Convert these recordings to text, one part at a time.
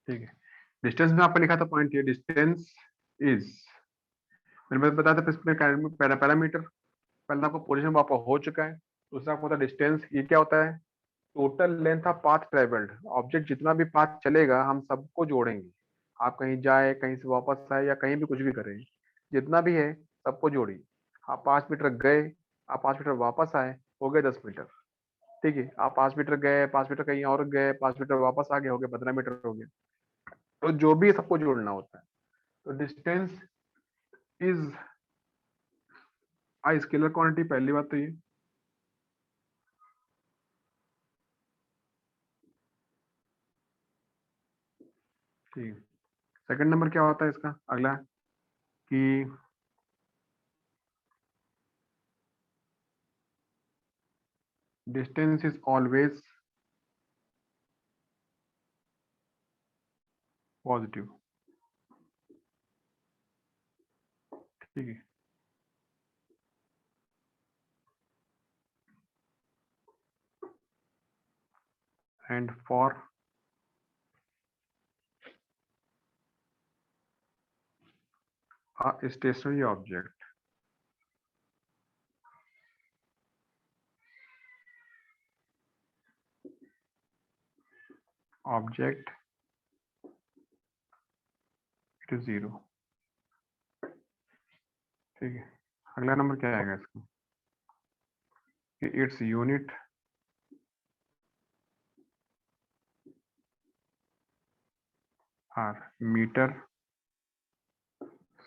ठीक है। डिस्टेंस में आपको लिखा था पॉइंट, ये डिस्टेंस इज, मैंने बताया था इसमें पैरामीटर। पहला आपको पोजीशन आपका हो चुका है, दूसरा आपको होता है डिस्टेंस। ये क्या होता है? Total length of path travelled. Object जितना भी पाथ चलेगा हम सबको जोड़ेंगे। आप कहीं जाए, कहीं से वापस आए, या कहीं भी कुछ भी करें, जितना भी है सबको जोड़िए। आप 5 मीटर गए, आप 5 मीटर वापस आए, हो गए 10 मीटर। ठीक है, आप 5 मीटर गए, 5 मीटर कहीं और गए, 5 मीटर वापस आ गए, हो गए 15 मीटर हो गए। तो जो भी है सबको जोड़ना होता है। तो distance is a scalar quantity, पहली बात तो ये। ठीक है। सेकंड नंबर क्या होता है इसका अगला, कि डिस्टेंस इज ऑलवेज पॉजिटिव। ठीक है। And for a stationary object it is 0। ठीक है। अगला नंबर क्या आएगा इसका, कि its unit are meter,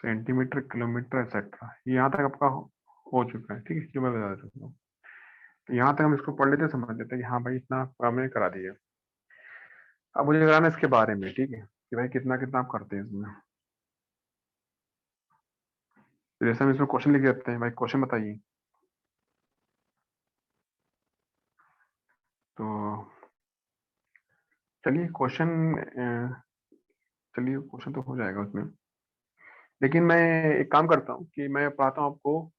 centimeter, kilometer, etcetera. यहाँ तक आपका हो चुका है। ठीक है, जो मैं बता चुका हूँ। तो यहाँ तक हम इसको पढ़ लेते, समझ लेते हैं कि हाँ भाई इतना काम ने करा दिया। अब मुझे कराना इसके बारे में, ठीक है, कि भाई कितना कितना आप करते हैं इसमें। तो जैसे हम इसमें क्वेश्चन लिख देते हैं, भाई क्वेश्चन बताइए। तो चलिए क्वेश्चन, चलिए क्वेश्चन तो हो जाएगा उसमें, लेकिन मैं एक काम करता हूँ कि मैं पढ़ाता हूँ आपको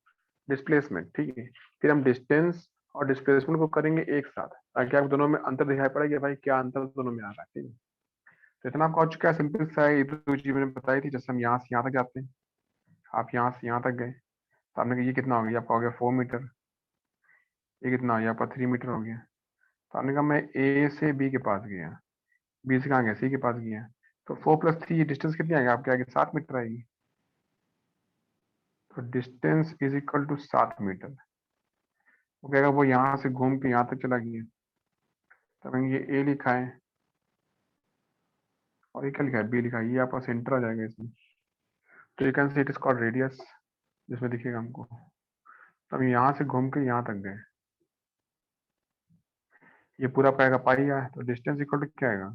डिस्प्लेसमेंट। ठीक है, फिर हम डिस्टेंस और डिस्प्लेसमेंट को करेंगे एक साथ, ताकि आपको दोनों में अंतर दिखाई पड़ेगा कि भाई क्या अंतर दोनों में आ रहा है। ठीक है, तो इतना आपको हो चुका है, सिंपल सा है। ये दो चीज मैंने बताई थी। जैसे हम यहाँ से यहाँ तक जाते हैं, आप यहाँ से यहाँ तक गए, तो आपने कहा ये कितना हो गया, आपका हो गया 4 मीटर। ये कितना हो गया, आपका 3 मीटर हो गया। तो आपने कहा मैं ए से बी के पास गया, बी से कहाँ गया, सी के पास गया। तो 4 + 3 डिस्टेंस कितनी आएगी आपके आगे, 7 मीटर आएगी। तो distance is equal to 7 meter. वो कहेगा वो यहाँ से घूम के यहाँ तक चला गया, तब ये ए लिखा है और ये क्या लिखा है, बी लिखा है। ये आपका सेंटर आ जाएगा इसमें। तो you can see it is called radius, जिसमें दिखेगा हमको। तब यहाँ से घूम के यहाँ तक गए, ये पूरा पाएगा पाई है। तो डिस्टेंस इक्वल टू क्या आएगा,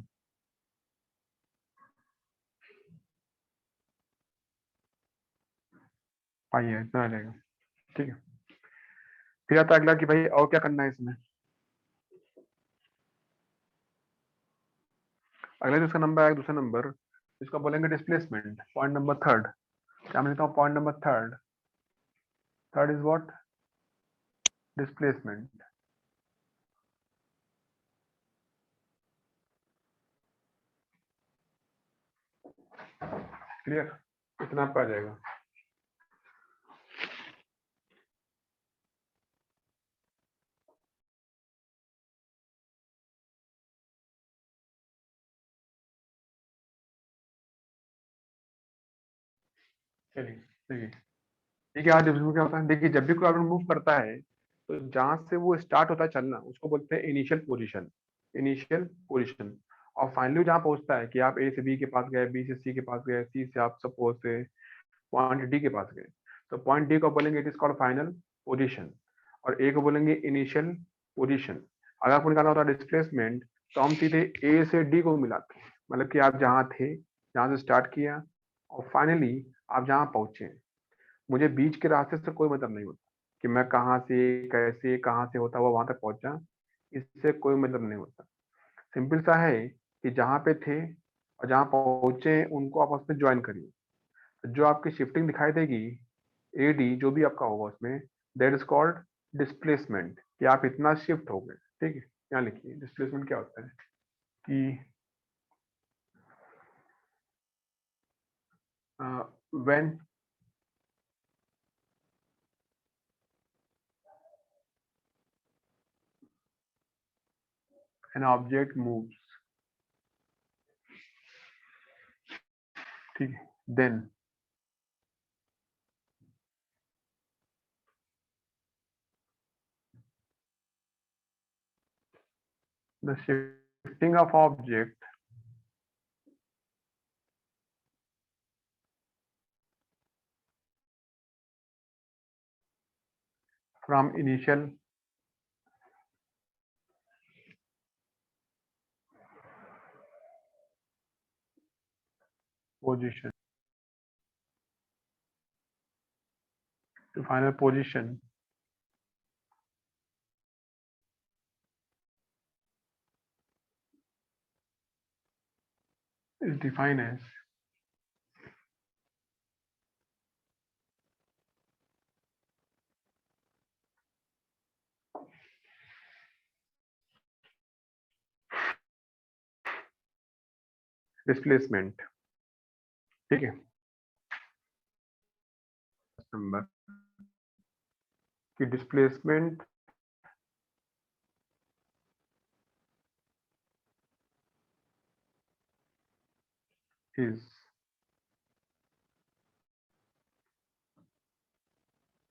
पाई है, इतना आ जाएगा। ठीक है, फिर आता है अगला कि भाई और क्या करना है इसमें। अगला जो उसका नंबर आएगा, दूसरा नंबर, इसको बोलेंगे डिस्प्लेसमेंट। पॉइंट नंबर थर्ड, क्या मैं लिखता हूँ, point number third. Third is what, displacement. Clear, इतना पे आ जाएगा। चलिए देखिए, ठीक है। आज इसमें क्या होता है, देखिए जब भी कोई ऑब्जेक्ट मूव करता है, तो जहां से वो स्टार्ट होता है चलना, उसको बोलते हैं इनिशियल पोजीशन। Initial position. और फाइनली जहां पहुंचता है, कि आप ए से बी के पास गए, बी से सी के पास गए, सी से आप सपोज से पॉइंट डी के पास गए, तो पॉइंट डी को बोलेंगे it is called final position, और ए को बोलेंगे इनिशियल पोजीशन। अगर आपको निकालना होता है डिस्प्लेसमेंट, तो हम सीधे ए से डी को मिलाते हैं, मतलब कि आप जहाँ थे, जहाँ से स्टार्ट किया, और फाइनली आप जहाँ पहुंचे। मुझे बीच के रास्ते से कोई मतलब नहीं होता, कि मैं कहाँ से कैसे कहाँ से होता हुआ वहां तक पहुंचा, इससे कोई मतलब नहीं होता। सिंपल सा है कि जहाँ पे थे और जहाँ पहुंचे उनको आपस में ज्वाइन करिए। तो जो आपकी शिफ्टिंग दिखाई देगी, एडी जो भी आपका होगा उसमें, दैट इज कॉल्ड डिस्प्लेसमेंट, कि आप इतना शिफ्ट हो गए। ठीक है, यहाँ लिखिए डिस्प्लेसमेंट क्या होता है, कि when an object moves, ठीक है, then the shifting of object from initial position to final position is defined as displacement, ठीक है, नंबर की displacement is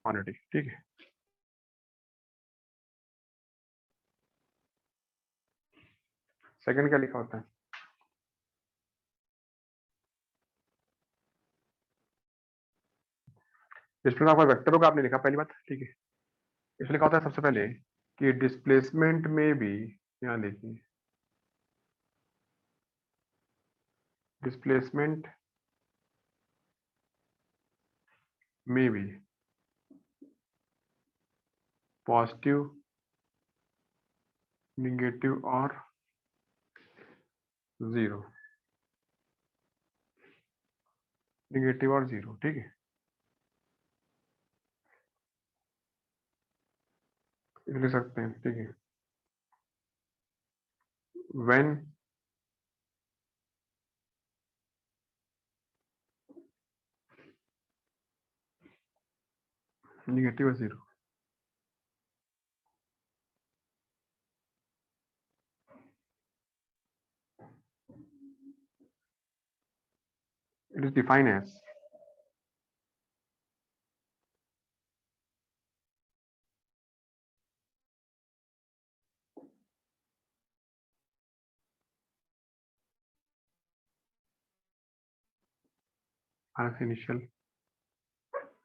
quantity, ठीक है। सेकंड क्या लिखा होता है? डिस्प्लेसमेंट आपका वेक्टर होगा, आपने लिखा पहली बात, ठीक है। इसमें लिखा होता है सबसे पहले कि डिस्प्लेसमेंट में भी, यहाँ देखिए, डिस्प्लेसमेंट में भी पॉजिटिव, निगेटिव और जीरो, निगेटिव और जीरो, ठीक है। लिख सकते हैं, ठीक है। व्हेन निगेटिव और zero, it is defined as initial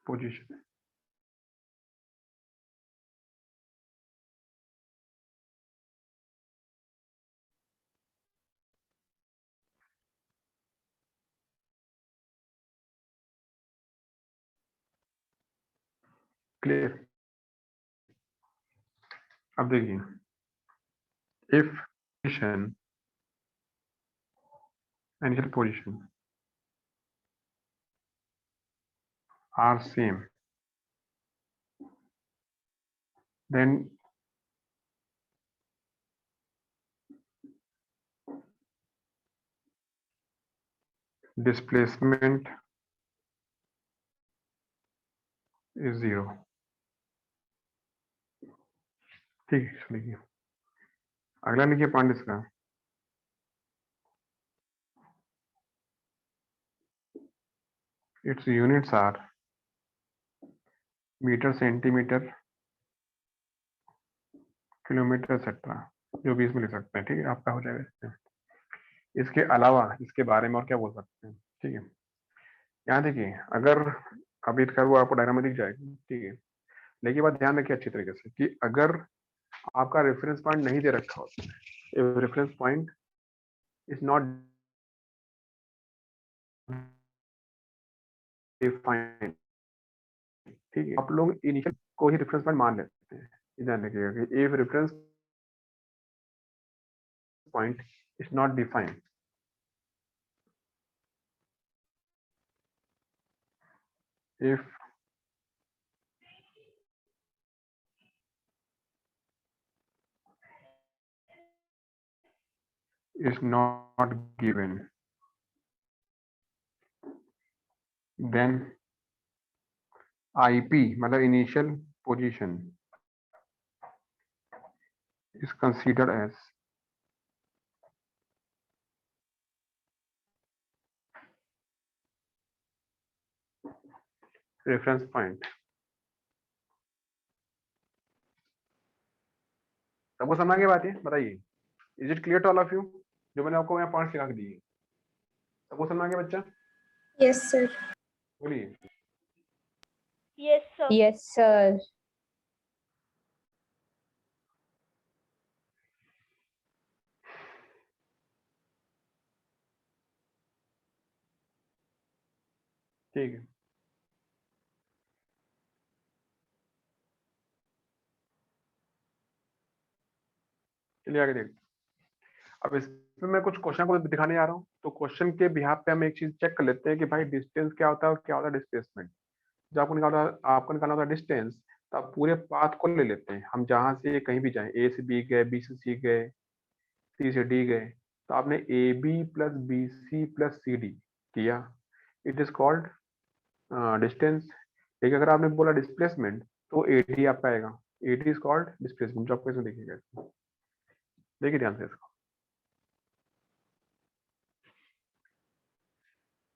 position. Clear? अब देखिए, if position, initial position are same, then displacement is zero, ठीक है। लिखिए अगला, लिखिए पॉइंट इसका, its units are meter, centimeter, kilometer etcetera, जो भी इसमें लिख सकते हैं, ठीक है, आपका हो जाएगा इसमें। इसके अलावा इसके बारे में और क्या बोल सकते हैं, ठीक है। यहाँ देखिए, अगर अभी इसका वो आपको डायग्राम में दिख जाएगा, ठीक है। लेकिन बात ध्यान रखिए अच्छी तरीके से कि अगर आपका रेफरेंस पॉइंट नहीं दे रखा होता है, reference point is not defined, ठीक है, आप लोग इनिशियल को ही रेफरेंस पॉइंट मान लेते हैं। ध्यान रखिएगा कि if reference point is not defined, if is not given, then IP मतलब initial position is considered as reference point। सबको समझ की बात है, बताइए। Is it clear to all of you? जो मैंने आपको यहाँ पॉइंट्स लिखा के दिए, सबको समझ आ गया बच्चा? Yes sir. बोलिए। Yes, sir. Yes sir. ठीक है, चलिए आगे देखते हैं। अब इसमें मैं कुछ क्वेश्चन को दिखाने जा रहा हूँ, तो क्वेश्चन के बिहाफ पे हम एक चीज चेक कर लेते हैं कि भाई डिस्टेंस क्या होता है और क्या होता है डिस्प्लेसमेंट। जब आपको निकालना होता है डिस्टेंस, तो आप पूरे पाथ को ले लेते हैं। हम जहां से कहीं भी जाएं, ए से बी गए, बी से सी गए, सी से डी गए, तो आपने A B plus B C plus C D किया, इट इज कॉल्ड डिस्टेंस। लेकिन अगर आपने बोला डिस्प्लेसमेंट, तो ए डी आपका आएगा, A D is called displacement. जो आपको इसमें देखिएगा, देखिए ध्यान से इसको,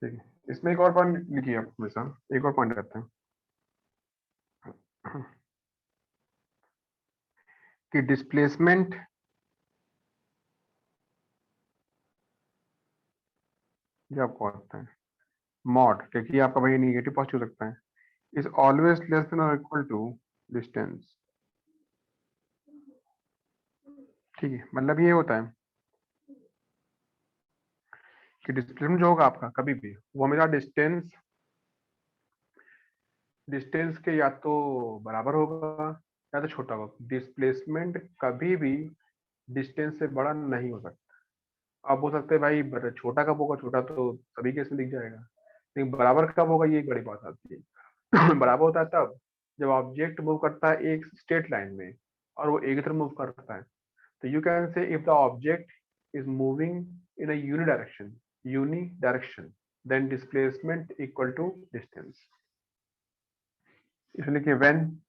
ठीक है। इसमें एक और पॉइंट लिखिए आप मेरे साथ, एक और पॉइंट करते हैं कि डिस्प्लेसमेंट जो आपको आता है मॉड, क्योंकि आपका भाई निगेटिव पॉजिटिव हो सकता है, इज ऑलवेज लेस देन और इक्वल टू डिस्टेंस। ठीक है, मतलब ये होता है कि डिस्प्लेसमेंट जो होगा आपका कभी भी, वो हमेशा डिस्टेंस के या तो बराबर होगा या तो छोटा होगा। डिस्प्लेसमेंट कभी भी डिस्टेंस से बड़ा नहीं हो सकता। आप बोल सकते हैं भाई छोटा कब होगा, छोटा तो सभी केस में दिख जाएगा, लेकिन बराबर कब होगा ये एक बड़ी बात आती है। बराबर होता है तब जब ऑब्जेक्ट मूव करता है एक स्ट्रेट लाइन में और वो एक तरफ मूव करता है। तो you can say if the object is moving in a uni direction then displacement equal to distance. इसलिए कि when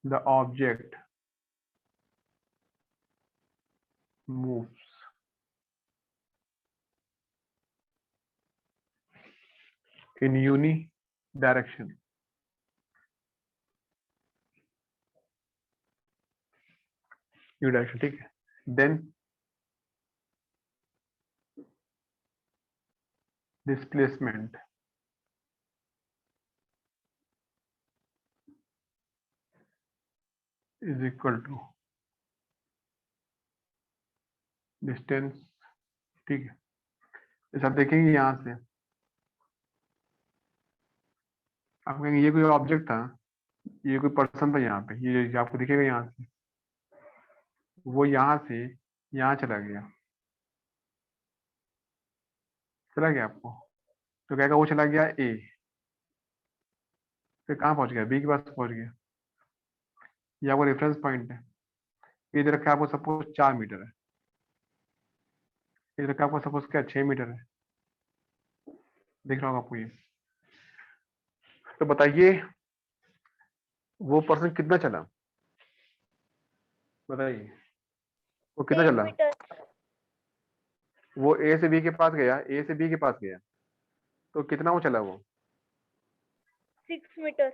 the object moves in unidirection, unidirection, ठीक है, then displacement is equal to distance। ठीक है, जैसे आप देखेंगे यहाँ से, आप कहेंगे ये कोई ऑब्जेक्ट था, ये कोई पर्सन था यहाँ पे, ये आपको दिखेगा यहाँ से, वो यहाँ से यहाँ चला गया आपको, तो कहेगा वो चला गया ए, फिर कहाँ पहुंच गया, बी के पास पहुंच गया। ये आपको रेफरेंस पॉइंट है, इधर रखा आपको सपोज 4 मीटर है, इधर रखा आपको सपोज क्या 6 मीटर है, दिख रहा होगा आपको ये। तो बताइए वो पर्सन कितना चला, बताइए वो कितना 10 चला। meter. वो ए से बी के पास गया, ए से बी के पास गया, तो कितना वो चला वो? 6 meter.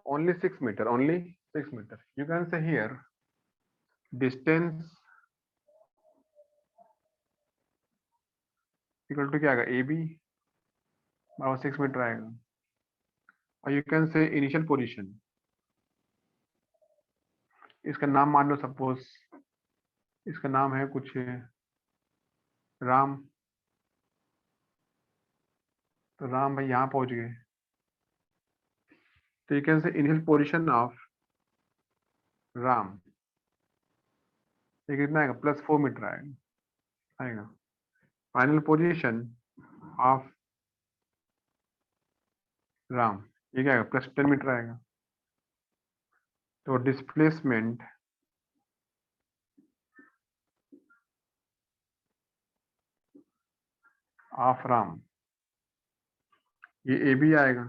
Only 6 meter, only 6 meter. You can say here distance equal to क्या आएगा, ए बी बराबर 6 मीटर आएगा। और you can say initial position, इसका नाम मान लो सपोज, इसका नाम है कुछ राम, तो राम भाई यहाँ पहुंच गए, तो you can say initial position of Ram, ये कितना आएगा, +4 मीटर आएगा। फाइनल पोजीशन ऑफ राम, ये क्या आएगा, +10 मीटर आएगा। तो डिस्प्लेसमेंट ऑफ राम, ये ए बी आएगा,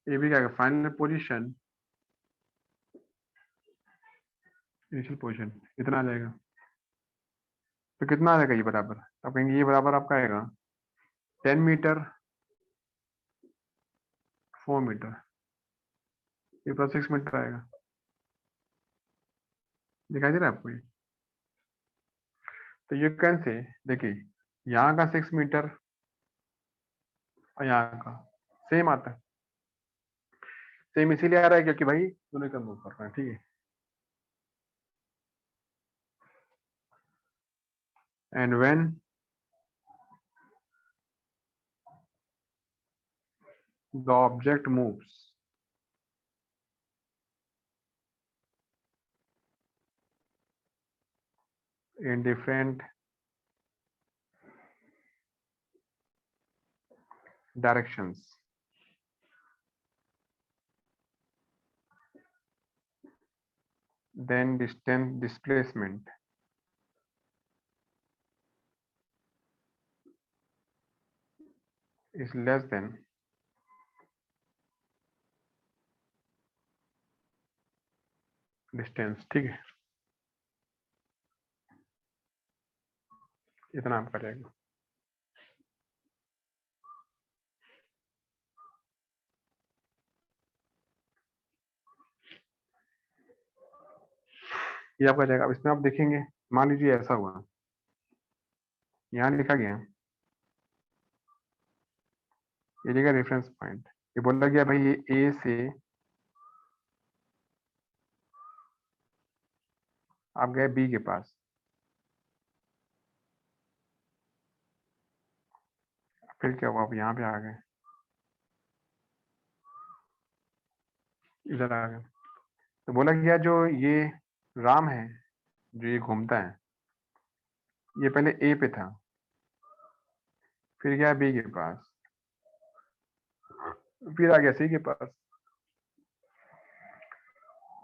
ए बी क्या आएगा, फाइनल पोजीशन, इनिशियल पोजीशन, इतना आ जाएगा। तो कितना आ जाएगा ये बराबर, तो आप कहेंगे ये बराबर आपका आएगा 10 मीटर 4 मीटर, ये प्लस 6 मीटर आएगा। दिखाई दे रहा है आपको ये? तो यू कैन से, देखिए यहाँ का 6 मीटर और यहाँ का सेम आता है, सेम इसीलिए आ रहा है क्योंकि भाई दोनों का मूव कर रहे हैं, ठीक है। And when the object moves in different directions, then distance displacement is less than distance, ठीक है। इतना आप करेंगे। ये आपका जाएगा। अब इसमें आप देखेंगे, मान लीजिए ऐसा हुआ, यहाँ लिखा गया ये जगह रेफरेंस पॉइंट, ये बोला गया भाई ये ए से आप गए बी के पास, फिर क्या हुआ, आप यहाँ पे आ गए, इधर आ गए। तो बोला गया जो ये राम है जो ये घूमता है, ये पहले ए पे था, फिर गया बी के पास, फिर आ गया सी के पास।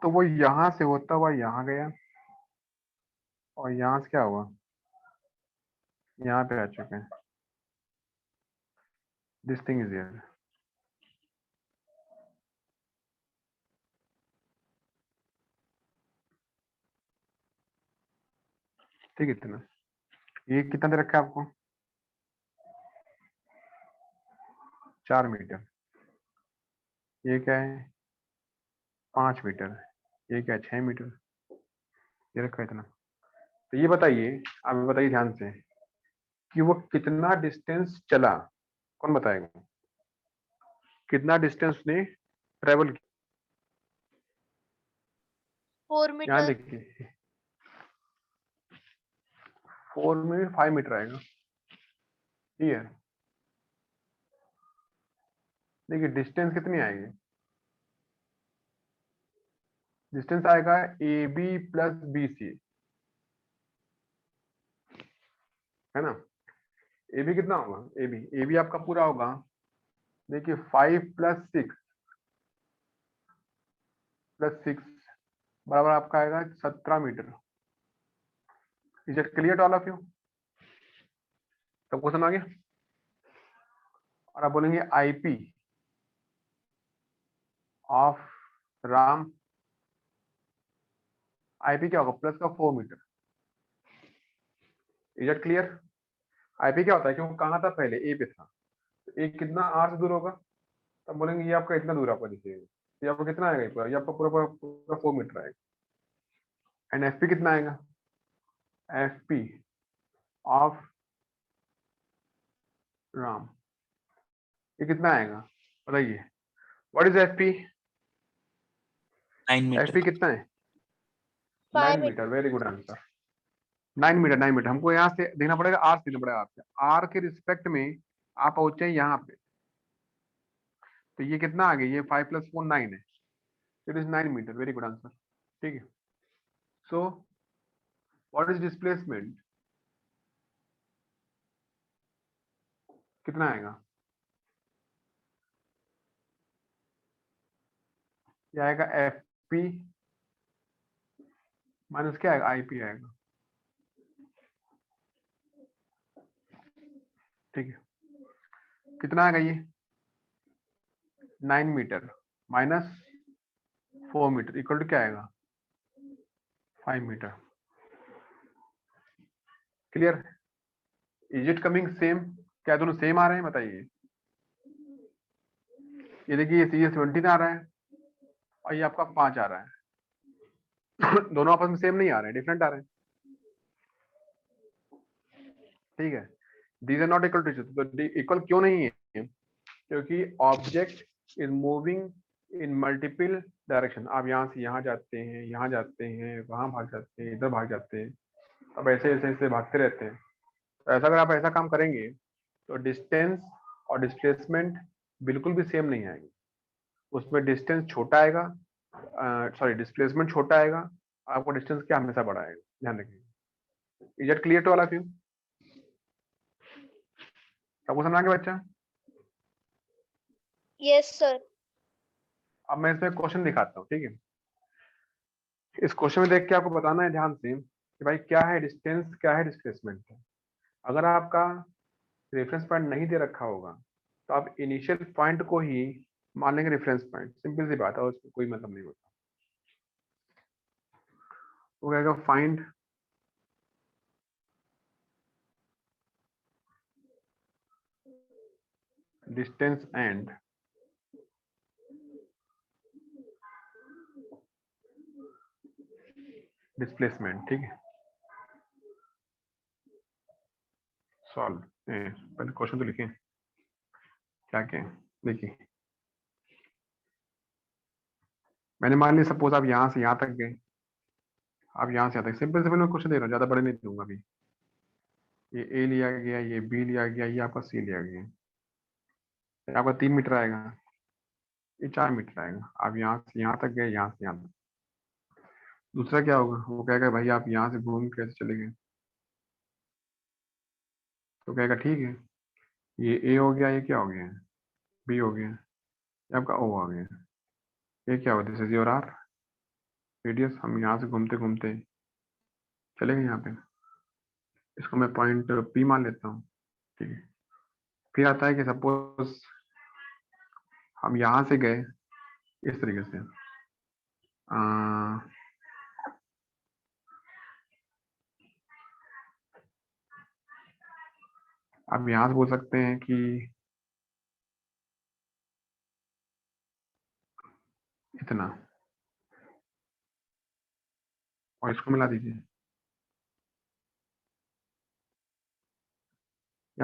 तो वो यहाँ से होता हुआ यहाँ गया और यहाँ से क्या हुआ, यहाँ पे आ चुके हैं। दिस थिंग इज हियर, ठीक है। इतना ये कितना दे रखा है आपको, 4 मीटर, ये क्या है 5 मीटर, ये क्या है 6 मीटर, ये रखा है इतना। तो ये बताइए, आप बताइए ध्यान से कि वो कितना डिस्टेंस चला, कौन बताएगा, कितना डिस्टेंस ने ट्रेवल किया। 4 यहाँ मीटर। देखिए 4 में 5 मीटर आएगा, ठीक है। देखिए डिस्टेंस कितनी आएगी, डिस्टेंस आएगा A B plus B C, है ना। ए बी कितना होगा, ए बी आपका पूरा होगा, देखिए 5 प्लस 6 बराबर आपका आएगा 17 meter. Is it clear to all of you, सबको समझ आ गया। और आप बोलेंगे आईपी ऑफ राम, आईपी क्या होगा प्लस का 4 meter. Is it clear, IP क्या होता है कि वो कहाँ था पहले ए पे था, तो ए कितना आर से दूर होगा, तब बोलेंगे ये आपका इतना दूर आपका दिखेगा, ये आपको कितना आएगा, ये पूरा, ये आपका पूरा पूरा पूरा 4 मीटर आएगा। एंड एफ पी कितना आएगा, एफ पी ऑफ राम, ये कितना आएगा बताइए, what is F P, 9 F meter. P कितना है 5 9 meter, very good answer, 9 meter. हमको यहाँ से देखना पड़ेगा, आर से देखना पड़ेगा, आपसे आर के रिस्पेक्ट में आप पहुंचे यहाँ पे, तो ये कितना आ गया, ये 5 प्लस 4 9 है, it is 9 meter, very good answer, ठीक है। सो व्हाट इज डिस्प्लेसमेंट, कितना आएगा, ये आएगा एफ पी माइनस क्या आएगा, आई पी आएगा, ठीक है, कितना आएगा ये 9 meter minus 4 meter equal to क्या आएगा 5 meter. Clear? Is it coming same? क्या दोनों सेम आ रहे हैं बताइए। ये देखिए ये 17 आ रहा है और ये आपका 5 आ रहा है दोनों आपस में सेम नहीं आ रहे हैं, डिफरेंट आ रहे हैं। ठीक है, these are not equal to, तो इक्वल क्यों नहीं है? क्योंकि object is moving in multiple direction. आप यहाँ से यहाँ जाते हैं, यहाँ जाते हैं, वहां भाग जाते हैं, इधर भाग जाते हैं, अब ऐसे ऐसे ऐसे भागते रहते हैं। तो ऐसा अगर आप ऐसा काम करेंगे तो डिस्टेंस और डिस्प्लेसमेंट बिल्कुल भी सेम नहीं आएगी। उसमें डिस्टेंस छोटा आएगा, सॉरी डिस्प्लेसमेंट छोटा आएगा, आपको डिस्टेंस क्या हमेशा बड़ा आएगा, ध्यान रखिए। Is it clear to all of you? सबको समझ आ गया बच्चा? Yes, sir. अब मैं इसमें क्वेश्चन दिखाता हूँ, ठीक है। इस क्वेश्चन में देख के आपको बताना है ध्यान से कि भाई क्या है डिस्टेंस, क्या है डिस्प्लेसमेंट। अगर आपका रेफरेंस पॉइंट नहीं दे रखा होगा तो आप इनिशियल पॉइंट को ही मान लेंगे रेफरेंस पॉइंट, सिंपल सी बात है, उसमें कोई मतलब नहीं होता। वो कहेगा फाइंड डिस्टेंस एंड डिस्प्लेसमेंट, ठीक है। सॉल्व, पहले क्वेश्चन तो लिखें क्या क्या है। देखिए मैंने मान लिया सपोज आप यहाँ से यहाँ तक गए, आप यहाँ से यहाँ तक, सिंपल सिंपल मैं क्वेश्चन दे रहा हूँ, ज्यादा बड़े नहीं दूंगा अभी। ये ए लिया गया, ये बी लिया गया, ये आपका सी लिया गया, ये आपका 3 मीटर आएगा, ये 4 मीटर आएगा। आप यहाँ से यहाँ तक गए, यहाँ से यहाँ तक। दूसरा क्या होगा, वो कहेगा भाई आप यहाँ से घूम कैसे चले गए, तो कहेगा ठीक है, ये ए हो गया, ये क्या हो गया, बी हो गया, ये आपका ओ हो गया, ये क्या होगा, this is your R radius. हम यहाँ से घूमते घूमते चले गए यहाँ पे, इसको मैं पॉइंट पी मान लेता हूँ, ठीक है। फिर आता है कि सपोज हम यहाँ से गए इस तरीके से, आप यहाँ से बोल सकते हैं कि इतना, और इसको मिला दीजिए, ये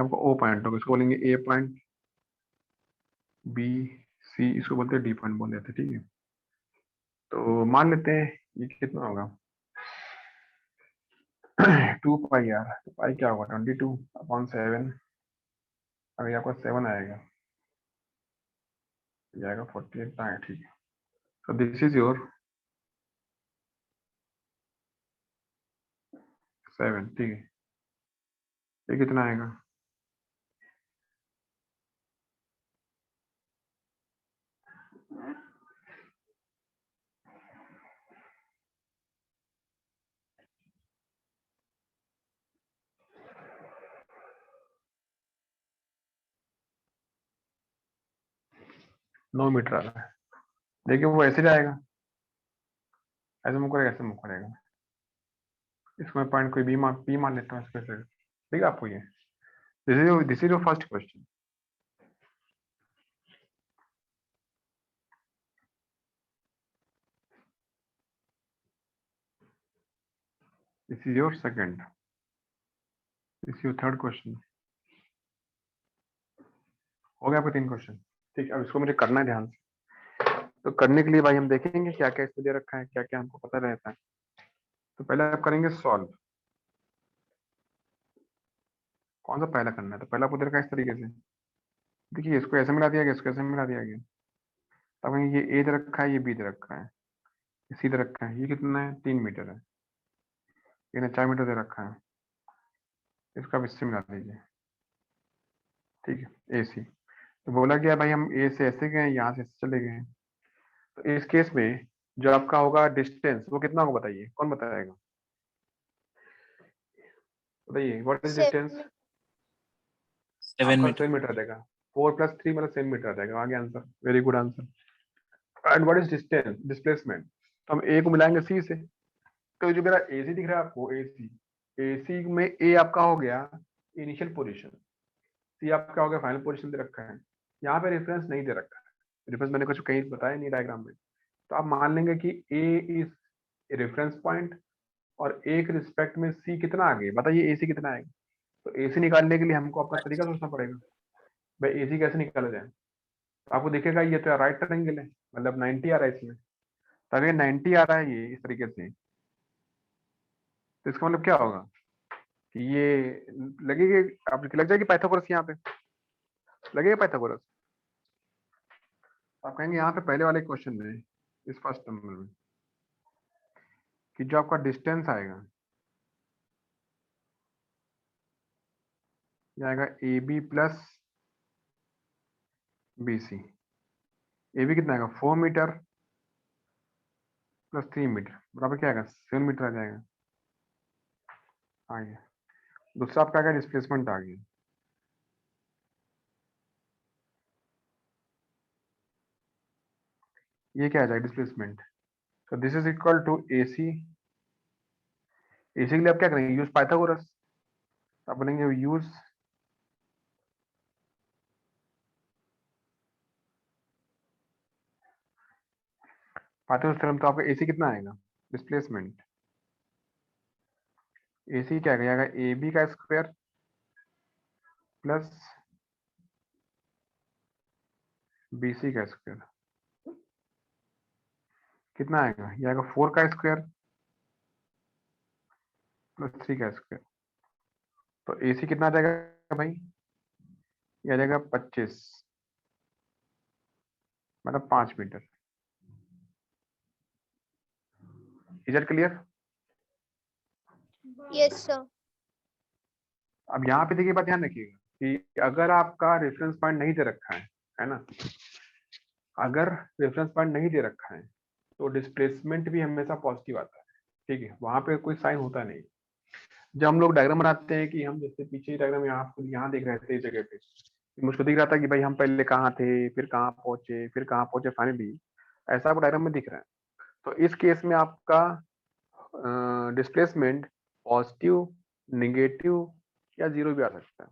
आपको ओ पॉइंट होगा, इसको बोलेंगे ए पॉइंट, बी सी, इसको बोलते हैं डी पॉइंट बोल देते हैं, ठीक है। तो मान लेते हैं ये कितना होगा 2 पाई आर, तो पाई क्या होगा 22/7, अगर आपका 7 आएगा, ये आएगा 48 आएगा, ठीक है। तो दिस इज योर 7, ठीक है। ये कितना आएगा 9 मीटर आ रहा है। देखिए वो ऐसे जाएगा, ऐसे मुँह करेगा, ऐसे मुँह करेगा, इसमें पॉइंट कोई बी मान पी मान लेता हूँ इसमें से, ठीक है। आपको ये this is your first question. This is your second, this is your third question. हो गया आपके 3 क्वेश्चन, ठीक है। अब इसको मुझे करना है ध्यान से। तो करने के लिए भाई हम देखेंगे क्या क्या इसमें दे रखा है, क्या क्या हमको पता रहता है। तो पहले आप करेंगे सॉल्व। कौन सा पहला करना है, तो पहला आपको दे रखा है इस तरीके से, देखिए इसको ऐसे मिला दिया गया, इसको ऐसे मिला दिया गया। तब ये ए दे रखा है, ये बी दे रखा है, ये सी दे रखा है, ये कितना है 3 मीटर है, ये 4 मीटर दे रखा है, इसको आप इससे मिला दीजिए, ठीक है। ए सी, तो बोला गया भाई हम ए से ऐसे गए, यहाँ से ऐसे चले गए। तो इस केस में जो आपका होगा डिस्टेंस वो कितना होगा बताइए, कौन बताएगा, बताइए व्हाट इज डिस्टेंस। 7 आपका मीटर 7 मीटर देगा। 4+3 मतलब 7 मीटर देगा। आगे answer, very good answer. And what is distance, displacement? तो हम ए को मिलाएंगे सी से। तो जो मेरा एसी दिख रहा है आपको, एसी, एसी में ए आपका हो गया इनिशियल पोजीशन, सी आपका हो गया फाइनल पोजीशन दे रखा है। यहाँ पे रेफरेंस नहीं दे रखा है, रेफरेंस मैंने कुछ कहीं बताया नहीं डायग्राम में। तो आप मान लेंगे कि ए इज रेफरेंस पॉइंट और ए के रिस्पेक्ट में सी कितना आगे, बताइए एसी कितना आएगा। तो एसी निकालने के लिए हमको अपना तरीका सोचना पड़ेगा, भाई एसी कैसे निकाला जाए। तो आपको दिखेगा ये तो राइट ट्रायंगल है, मतलब 90 आ रहा है इसमें। तो अगर 90 आ रहा है ये इस तरीके से, तो इसका मतलब क्या होगा कि ये लगेगा, आपको लग जाएगी पाइथागोरस, यहाँ पे लगेगा पाइथागोरस। आप कहेंगे यहाँ पे पहले वाले क्वेश्चन में, इस फर्स्ट नंबर में, कि जो आपका डिस्टेंस आएगा ये आएगा A B plus B C. A B कितना आएगा 4 मीटर प्लस 3 मीटर बराबर क्या आएगा 7 मीटर आ जाएगा। आ गया। दूसरा आपका आएगा डिस्प्लेसमेंट आ गया। ये क्या आ जाएगा डिस्प्लेसमेंट। तो दिस इज इक्वल टू ए सी। ए सी के लिए आप क्या करेंगे, यूज पाइथागोरस। आप बोलेंगे यूज पाइथागोरस थ्योरम। तो आपका एसी कितना आएगा डिस्प्लेसमेंट, एसी क्या आएगा ए बी का स्क्वायर प्लस बी सी का स्क्वायर। कितना आएगा, ये आएगा 4 का स्क्वायर प्लस 3 का स्क्वायर। तो एसी कितना आ जाएगा भाई, ये आ जाएगा 25 मतलब 5 meter. Is it clear? yes sir, अब यहाँ पे देखिए बात ध्यान रखिएगा कि अगर आपका रेफरेंस पॉइंट नहीं दे रखा है ना, अगर रेफरेंस पॉइंट नहीं दे रखा है तो डिस्प्लेसमेंट भी हमेशा पॉजिटिव आता है, ठीक है, वहां पे कोई साइन होता नहीं। जब हम लोग डायग्राम बनाते हैं कि हम जैसे पीछे डायग्राम यहाँ देख रहे थे इस जगह पे, मुझको दिख रहा था कि भाई हम पहले कहाँ थे, फिर कहाँ पहुंचे, फिर कहाँ पहुंचे फाइनली, ऐसा आपको डायग्राम में दिख रहा है। तो इस केस में आपका डिस्प्लेसमेंट पॉजिटिव, नेगेटिव या जीरो भी आ सकता है।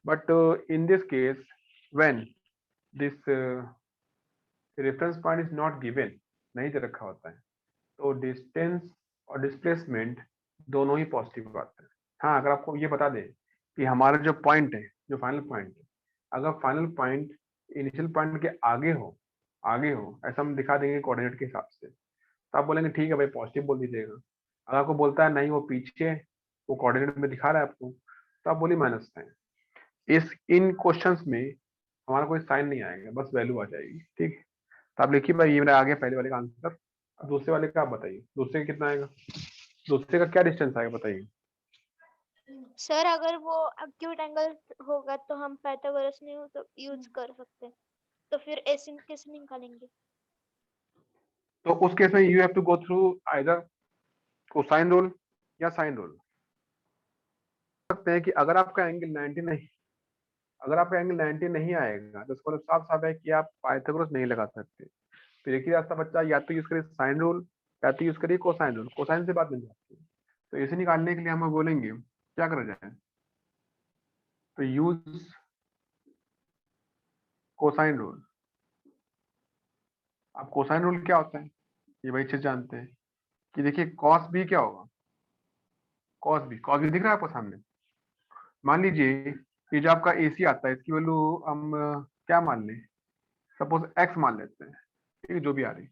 But in this case when this reference point is not given, नहीं दे रखा होता है, तो डिस्टेंस और डिस्प्लेसमेंट दोनों ही पॉजिटिव आते हैं। हाँ, अगर आपको ये बता दें कि हमारा जो पॉइंट है, जो फाइनल पॉइंट है, अगर फाइनल पॉइंट इनिशियल पॉइंट के आगे हो ऐसा हम दिखा देंगे कोऑर्डिनेट के हिसाब से, तो आप बोलेंगे ठीक है भाई पॉजिटिव बोल दीजिएगा। अगर आपको बोलता है नहीं वो पीछे, वो कोऑर्डिनेट में दिखा रहा है आपको, तो आप बोलिए -साइन। इस इन क्वेश्चंस में हमारा कोई साइन नहीं आएगा, बस वैल्यू आ जाएगी, ठीक है। तो आप लिखिए भाई ये मेरा आ गया पहले वाले का आंसर। अब दूसरे वाले का आप बताइए, दूसरे का कितना आएगा, दूसरे का क्या डिस्टेंस आएगा बताइए। सर अगर वो एक्यूट एंगल होगा तो हम पाइथागोरस नहीं तो यूज कर सकते हैं, तो फिर एसी कैसे निकालेंगे? तो उस केस में you have to go through either cosine rule या साइन रूल। सकते हैं कि अगर आपका एंगल 90 नहीं, अगर आपका एंगल 90 नहीं आएगा तो उसका मतलब साफ साफ है कि आप पाइथागोरस नहीं लगा सकते। फिर एक ही रास्ता बच्चा, या तो यूज करिए साइन रूल या तो यूज करिए कोसाइन रूल, कोसाइन से बात नहीं जाती। तो इसे निकालने के लिए हम बोलेंगे क्या करा जाए, तो यूज कोसाइन रूल। अब कोसाइन रूल क्या होता है ये वही चीज जानते हैं कि देखिए कॉस भी क्या होगा, कॉस भी दिख रहा है आपको सामने। मान लीजिए कि जो आपका एसी आता है इसकी वैल्यू हम क्या मान लें, सपोज एक्स मान लेते हैं, ठीक है, जो भी आ रही।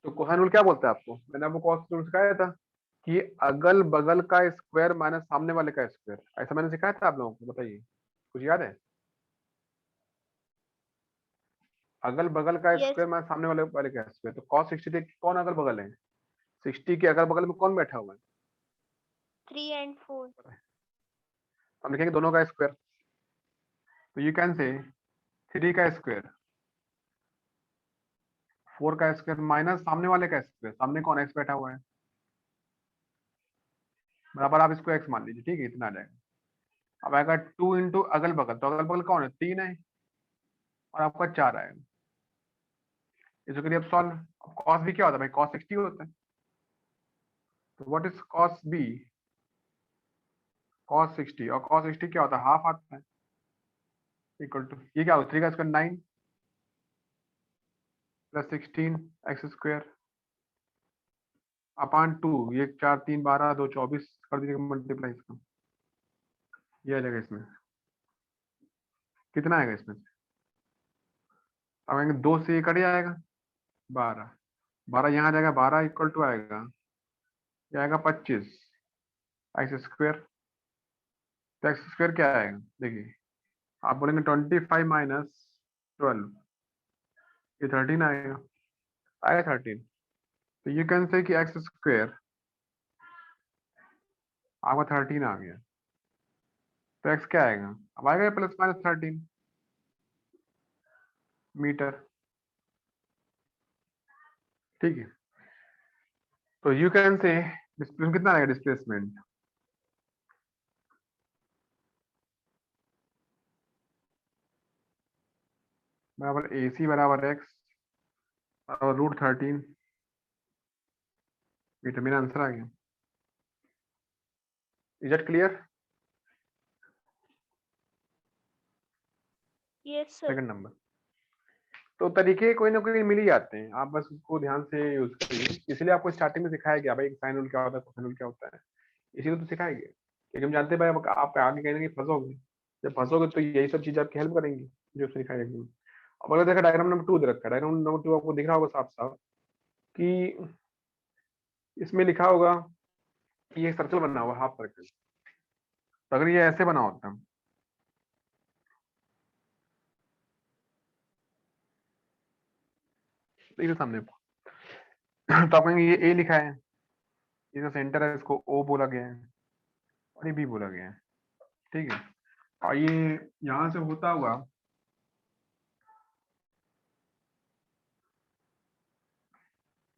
तो कोसाइन रूल क्या बोलता है आपको, मैंने आपको कॉस रूल सिखाया था कि अगल बगल का स्क्वायर माइनस सामने वाले का स्क्वायर, ऐसा मैंने सिखाया था आप लोगों को, बताइए कुछ याद है। अगल बगल का यस, स्क्वायर माइनस सामने वाले का स्क्वायर। तो कॉस 60 थे, कौन अगल बगल है, 60 के अगल बगल में कौन बैठा हुआ है, 3 and 4। हम लिखेंगे दोनों का स्क्वायर। तो यू कैन से 3 का स्क्वायर, 4 का स्क्वायर माइनस सामने वाले का स्क्वायर, सामने कौन एक्स बैठा हुआ है, बराबर आप इसको एक्स मान लीजिए, ठीक है, इतना आ जाएगा। अब आएगा 2 इंटू अगल बगल, तो अगल बगल कौन है, 3 है और आपका 4 आएगा। इसको करिए अब सॉल्व। कॉस बी क्या होता है भाई, कॉस 60 होता है। तो what is cos B, cos 60, और कॉस 60 क्या होता है, हाफ आता है, इक्वल टू ये क्या होता है 3 का square 9 plus 16 x square upon 2, ये 4 3 12 2 24 कर दीजिएगा मल्टीप्लाई इसका, ये आ जाएगा इसमें कितना आएगा इसमें, अब आएंगे 2 से ये कट जाएगा 12, 12 यहाँ आ जाएगा, 12 इक्वल टू आएगा, ये आएगा 25 एक्स स्क्वायर। तो एक्स स्क्वायर क्या आएगा, देखिए आप बोलेंगे 25 माइनस 12, ये 13 आएगा, आएगा 13। तो यू कैन से कि एक्स स्क्वायर आपका 13 आ गया। तो एक्स क्या आएगा, अब आएगा प्लस माइनस 13 मीटर, ठीक है। तो यू कैन से डिस्प्लेसमेंट कितना आएगा, डिस्प्लेसमेंट बराबर ए सी बराबर एक्स और √13 मीटर, मेरा आंसर आ गया। Is it clear? Yes sir. Second number. तो तरीके कोई ना कोई मिल ही जाते हैं, आप बस उसको ध्यान से यूज करिए। इसलिए आपको स्टार्टिंग में सिखाया गया भाई साइन रूल क्या होता है, कोसाइन रूल क्या होता है, इसीलिए तो सिखाया गया। लेकिन हम जानते हैं भाई आप आगे कहीं ना कहीं फंसोगे, जब फंसोगे तो यही सब चीजें आपकी हेल्प करेंगी जो सिखाई जाएगी। अब अगर देखा डायग्राम नंबर 2 दे रखा है, डायग्राम नंबर 2 आपको दिख रहा होगा साफ साफ कि इसमें लिखा होगा कि ये सर्कल बना हुआ हाफ सर्कल। तो अगर ये ऐसे बना होता, देखिए सामने तो आप कहेंगे ये ए लिखा है, ये जो सेंटर है इसको ओ बोला गया है और ये बी बोला गया है, ठीक है। और ये यहां से होता हुआ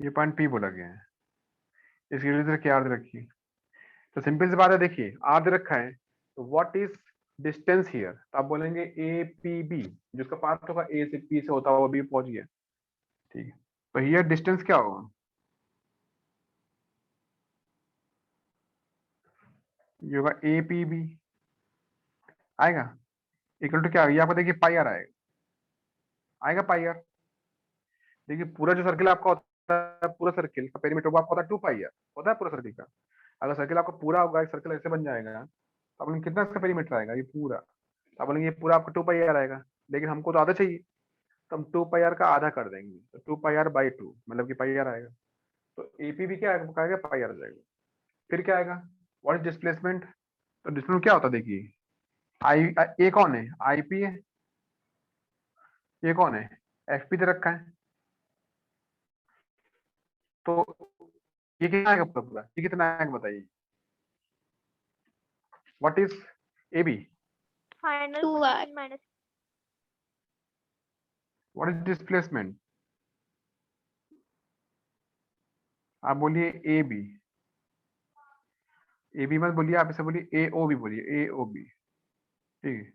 ये पॉइंट पी बोला गया है, इसकी वजह से क्या दे रखी है, तो सिंपल सी बात है, देखिए आर दे रखा है, तो व्हाट इज डिस्टेंस हियर, तो आप बोलेंगे ए पी बी, जिसका पाथ होगा ए से पी से होता हुआ बी पहुंच गया, ठीक है। तो हियर डिस्टेंस क्या होगा, ये होगा ए पी बी आएगा, इक्वल टू क्या आएगा, ये आपको देखिए पाई आर आएगा, आएगा पाई आर। देखिए पूरा जो सर्किल आपका होता है, पूरा सर्किल का पेरीमीटर वो आपका होता है 2 पाई आर, होता है पूरा सर्किल का। अगर सर्किल आपका पूरा होगा, एक सर्किल ऐसे बन जाएगा, तो आप बोलेंगे कितना इसका पेरीमीटर आएगा, ये पूरा, तो आप बोलेंगे ये पूरा आपका 2 पाई आर आएगा, लेकिन हमको तो आधा चाहिए, तो हम 2 पाई आर का आधा कर देंगे, तो 2 पाई आर बाई 2 मतलब कि पाई आर आएगा। तो एपी भी क्या आएगा, पाई आर आ जाएगा। फिर क्या आएगा, व्हाट इज डिस्प्लेसमेंट, तो डिस्प्लेसमेंट क्या होता है, देखिए आई ए कौन है, आईपी है, ये कौन है, एफपी दे रखा है, तो ये कितना आएगा पूरा पूरा, ये कितना आएगा बताइए, what is A B, final 2R. Position minus what is displacement, आप बोलिए ए बी, ए बी मत बोलिए, आप इसे बोलिए ए ओ बी बोलिए, ए ओ बी, ठीक है।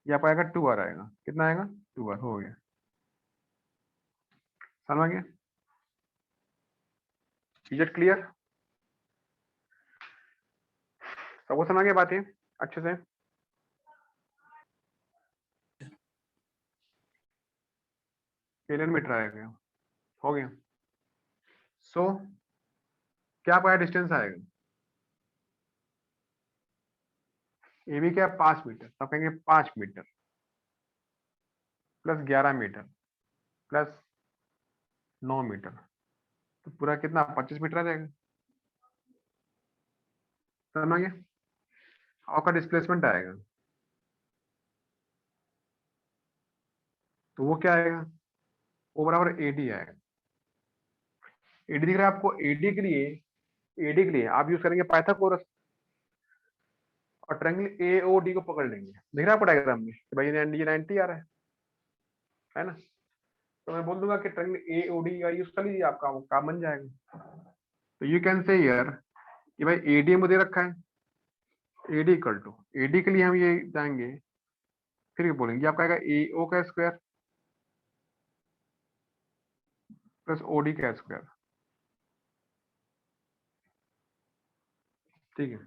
ये आपका आएगा 2R आएगा, कितना आएगा 2R, हो गया, समझ आ गया, इज इट क्लियर, सबको समझ आ गया बात ये अच्छे से, स्केलर मीटर आएगा, हो गया। सो क्या आपका डिस्टेंस आएगा, ए बी क्या 5 मीटर, तो आप कहेंगे 5 meter plus 11 meter plus 9 meter, तो पूरा कितना 25 मीटर आ जाएगा, समझ गया। आपका डिस्प्लेसमेंट आएगा, तो वो क्या आएगा, वो बराबर एडी आएगा। एडी दिख रहा है आपको, एडी के लिए, एडी के लिए आप यूज करेंगे पाइथागोरस और ट्रायंगल एओडी को पकड़ लेंगे, दिख रहा है आपको डायग्राम में कि भाई ये 90 आ रहा है ना, तो मैं बोल दूंगा कि ट्रायंगल एओडी का यूज कर लीजिए, आपका काम बन जाएगा। तो यू कैन से हियर कि भाई एडी में दे रखा है, AD इक्वल टू, AD के लिए हम ये जाएंगे, फिर ये बोलेंगे आपका आएगा AO का स्क्वायर प्लस OD का स्क्वायर। ठीक है,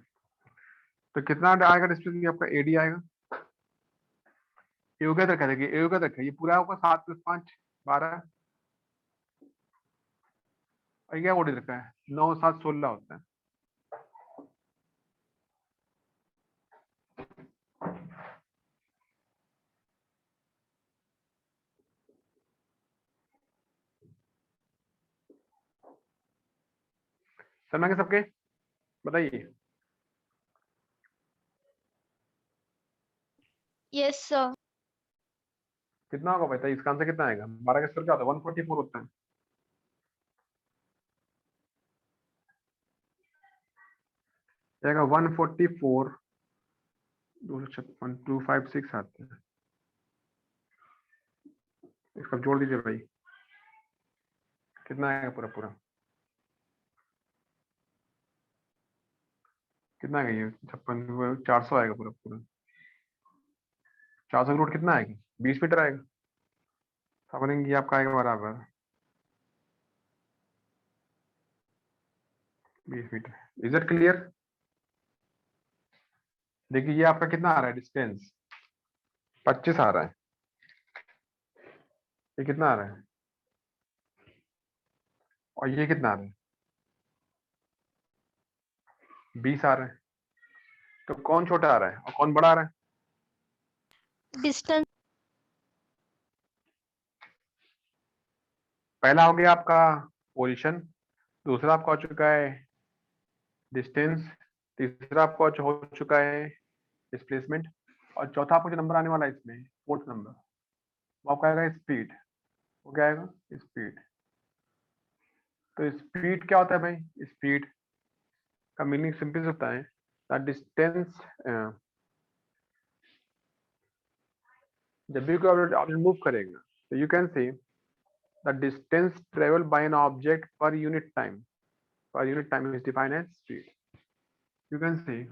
तो कितना आएगा डिस्प्लेसमेंट आपका AD आएगा। AO क्या रखा है, देखिए AO क्या रखा है, ये पूरा आपका 7 + 5 12, और क्या OD रखा है 9 7 16 होता है। समझ गए सबके, बताइए यस सर। कितना होगा बताइए, इसका आंसर कितना आएगा, 12 का स्क्वायर क्या होता है 144 होता है। आएगा 144, 256 256 आते हैं। इसका जोड़ दीजिए भाई, कितना आएगा पूरा पूरा, कितना आएगा ये 56 400 आएगा पूरा पूरा। 400 का रूट कितना आएगा 20 मीटर आएगा। समझेंगे आपका आएगा बराबर 20 मीटर। Is it clear. देखिए ये आपका कितना आ रहा है डिस्टेंस 25 आ रहा है, ये कितना आ रहा है, और ये कितना आ रहा है 20 आ रहा है। तो कौन छोटा आ रहा है और कौन बड़ा आ रहा है। डिस्टेंस। पहला हो गया आपका पोजीशन, दूसरा आपका हो चुका है डिस्टेंस, तीसरा आपका हो चुका है डिस्प्लेसमेंट, और चौथा आपको जो नंबर आने वाला है इसमें फोर्थ नंबर, वो आपका आएगा स्पीड। वो क्या आएगा स्पीड। तो स्पीड क्या होता है भाई, स्पीड का मीनिंग सिंपल होता है द डिस्टेंस, जब भी कोई ऑब्जेक्ट मूव करेगा तो यू कैन से the distance travel by an object per unit time, per unit time is defined as speed. You can see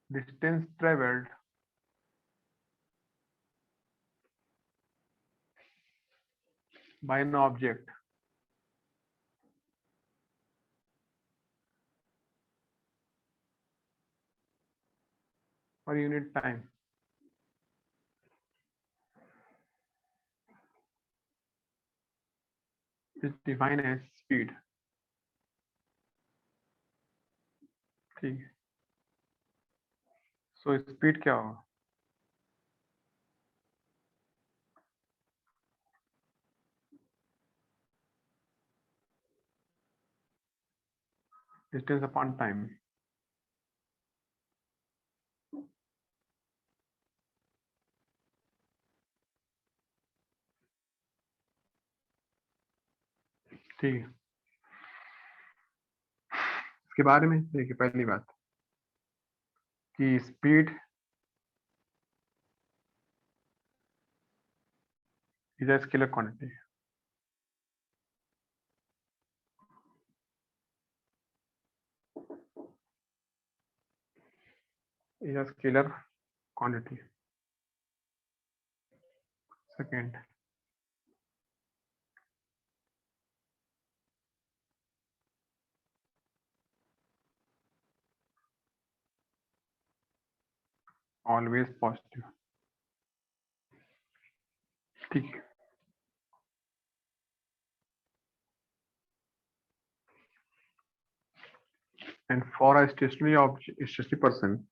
distance traveled by an object per unit time is defined as speed. ठीक है, so speed क्या होगा, distance upon time. ठीक है, इसके बारे में देखिए पहली बात कि speed is a scalar quantity. Is a scalar quantity. Second, always positive. ठीक है, and for a stationary person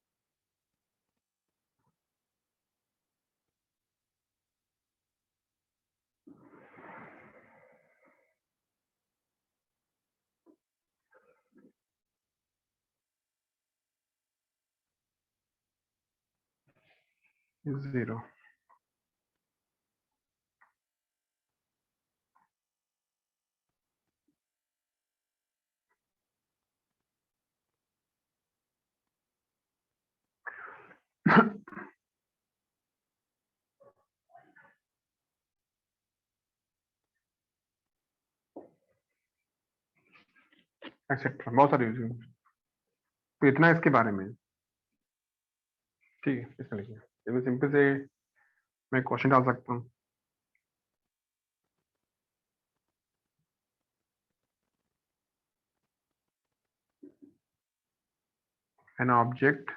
is 0. Etcetera, बहुत सारे यूज। तो इतना इसके बारे में, ठीक है। इसमें लिखिए, इसमें सिंपल से मैं क्वेश्चन डाल सकता हूँ। an object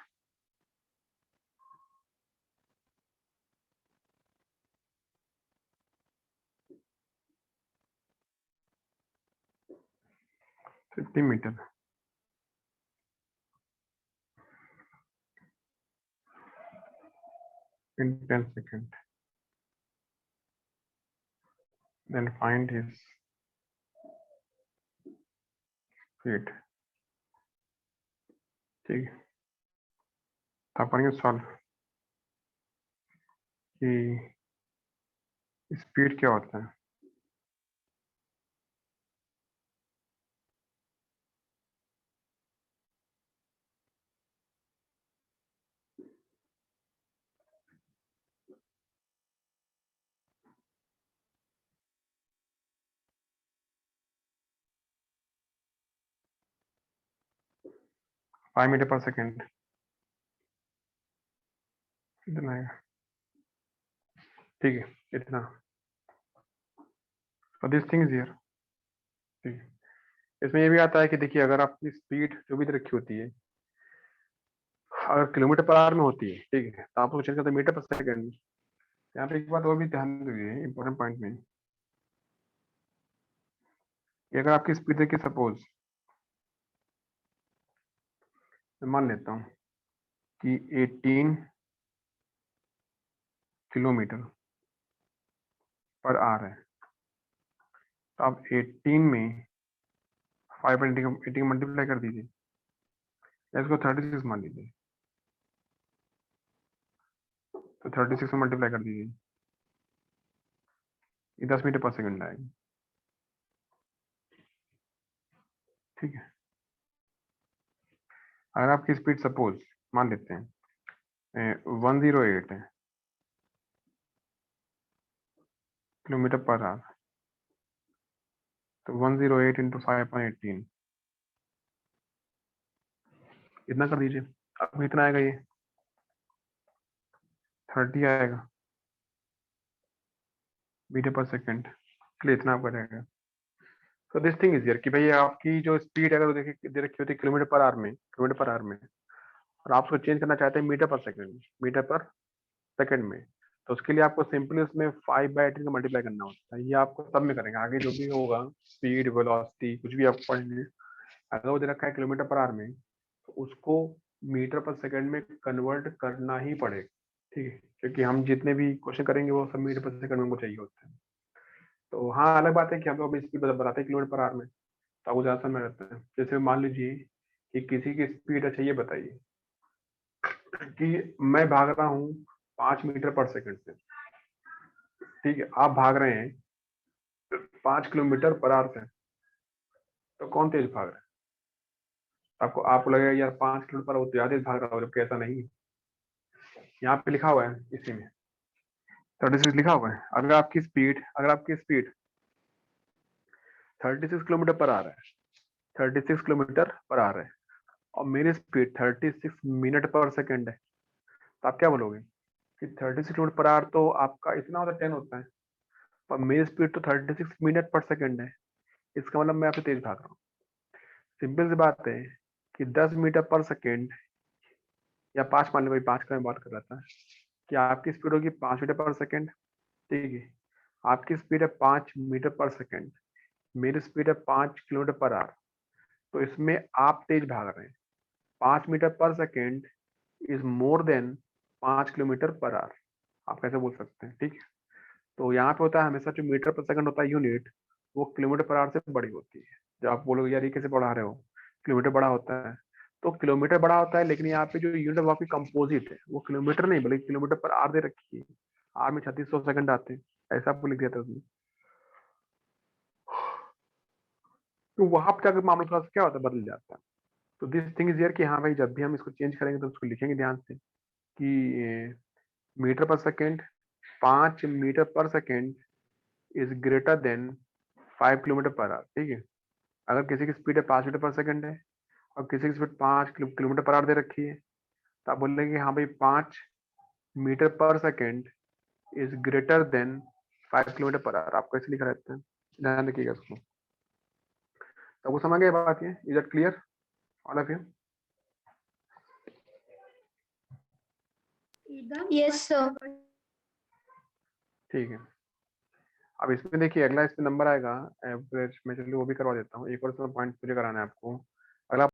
centimeter in 10 seconds, then find his speed। ठीक है, तो आप करेंगे सॉल्व कि स्पीड क्या होता है। फाइव मीटर पर सेकेंड इतना आएगा, ठीक है, इतना। दिस थिंग इज हियर, ठीक है। इसमें ये भी आता है कि देखिए, अगर आपकी स्पीड जो भी रखी होती है, अगर किलोमीटर पर आवर में होती है, ठीक है, तो आप उसको चेंज करते हैं मीटर पर सेकेंड में। यहाँ पे एक बात और भी ध्यान दीजिए, इंपॉर्टेंट पॉइंट में, कि अगर आपकी स्पीड देखिए, सपोज मैं मान लेता हूँ कि 18 किलोमीटर पर आवर है, तो आप 18 में 5 मल्टीप्लाई कर दीजिए, या इसको 36 मान लीजिए, तो 36 में मल्टीप्लाई कर दीजिए, ये 10 मीटर पर सेकंड आएगी, ठीक है। अगर आपकी स्पीड सपोज मान लेते हैं 108 है किलोमीटर पर आवर, तो 108 इंटू 5.18 इतना कर दीजिए। अब इतना आएगा, ये 30 आएगा मीटर पर सेकंड, इसलिए इतना आपका रहेगा। तो दिस थिंग इज हियर कि भाई आपकी जो स्पीड अगर देखिए दे रखी होती है किलोमीटर पर आवर में, और आप उसको चेंज करना चाहते हैं मीटर पर सेकंड में, तो उसके लिए आपको सिंपली उसमें 5/18 का मल्टीप्लाई करना होता है। ये आपको सब में करेंगे, आगे जो भी होगा स्पीड वेलोसिटी कुछ भी आप पढ़ेंगे, अगर वो दे रखा है किलोमीटर पर आवर में, तो उसको मीटर पर सेकंड में कन्वर्ट करना ही पड़ेगा, ठीक है, क्योंकि हम जितने भी क्वेश्चन करेंगे वो सब मीटर पर सेकंड में हमको चाहिए होते हैं। तो हाँ, अलग बात है कि हम लोग अभी स्पीड बताते हैं किलोमीटर पर आवर में, तो वो ज़्यादा समय रहता है। जैसे मान लीजिए कि किसी की स्पीड, अच्छा ये बताइए कि मैं भाग रहा हूँ 5 मीटर पर सेकंड से, ठीक है, आप भाग रहे हैं 5 किलोमीटर पर आवर से, तो कौन तेज भाग रहा है? आपको लगेगा यार 5 किलोमीटर पर वो ज्यादा तेज भाग रहा हो, जबकि ऐसा नहीं है। यहाँ पे लिखा हुआ है, इसी में 36 लिखा हुआ है। अगर आपकी स्पीड 36 किलोमीटर पर आ रहा है, 36 किलोमीटर पर आ रहा है, और मेरी स्पीड 36 मिनट पर सेकंड है, तो आप क्या बोलोगे कि 36 किलोमीटर पर आवर तो आपका इतना होता है 10 होता है, पर मेरी स्पीड तो 36 मिनट पर सेकंड है, इसका मतलब मैं आपसे तेज भाग रहा हूँ। सिंपल सी बात है कि 10 मीटर पर सेकंड या 5 मान लो, भाई 5 का मैं बात कर रहा था, कि आपकी स्पीड होगी 5 मीटर पर सेकंड, ठीक है, आपकी स्पीड है 5 मीटर पर सेकंड, मेरी स्पीड है 5 किलोमीटर पर आवर, तो इसमें आप तेज भाग रहे हैं। 5 मीटर पर second is more than 5 kilometre per hour, आप कैसे बोल सकते हैं, ठीक है। तो यहाँ पे होता है हमेशा जो मीटर पर सेकंड होता है यूनिट, वो किलोमीटर पर आवर से बड़ी होती है। जब आप बोलोगे यार ये कैसे बढ़ा रहे हो, किलोमीटर बड़ा होता है, तो किलोमीटर बड़ा होता है, लेकिन यहाँ पे जो यूनिट ऑफ आपकी कंपोजिट है वो किलोमीटर नहीं बल्कि किलोमीटर पर आवर दे रखी है। आवर में 3600 सेकंड आते हैं, ऐसा आपको लिख दिया था उसमें। तो वहां पर जाकर मामला थोड़ा सा क्या होता है, बदल जाता है। तो दिस थिंग इज हियर कि हाँ भाई, जब भी हम इसको चेंज करेंगे तो उसको लिखेंगे ध्यान से कि मीटर पर सेकेंड, 5 मीटर पर second is greater than 5 kilometre per hour, ठीक है। अगर किसी की स्पीड है 5 मीटर पर सेकंड है और किसी की स्पीड 5 किलोमीटर पर आवर दे रखी है, तो आप बोलेंगे हाँ भाई 5 मीटर पर second is greater than 5 kilometre per hour. आपको ऐसे लिखा रहता है, ध्यान रखिएगा उसको। तो वो समझ गए बात ये, is that clear all of you? Yes, sir. ठीक है। अब इसमें देखिए अगला इसमें नंबर आएगा एवरेज में, चलिए वो भी करवा देता हूँ। एक और इसमें पॉइंट मुझे कराना है आपको।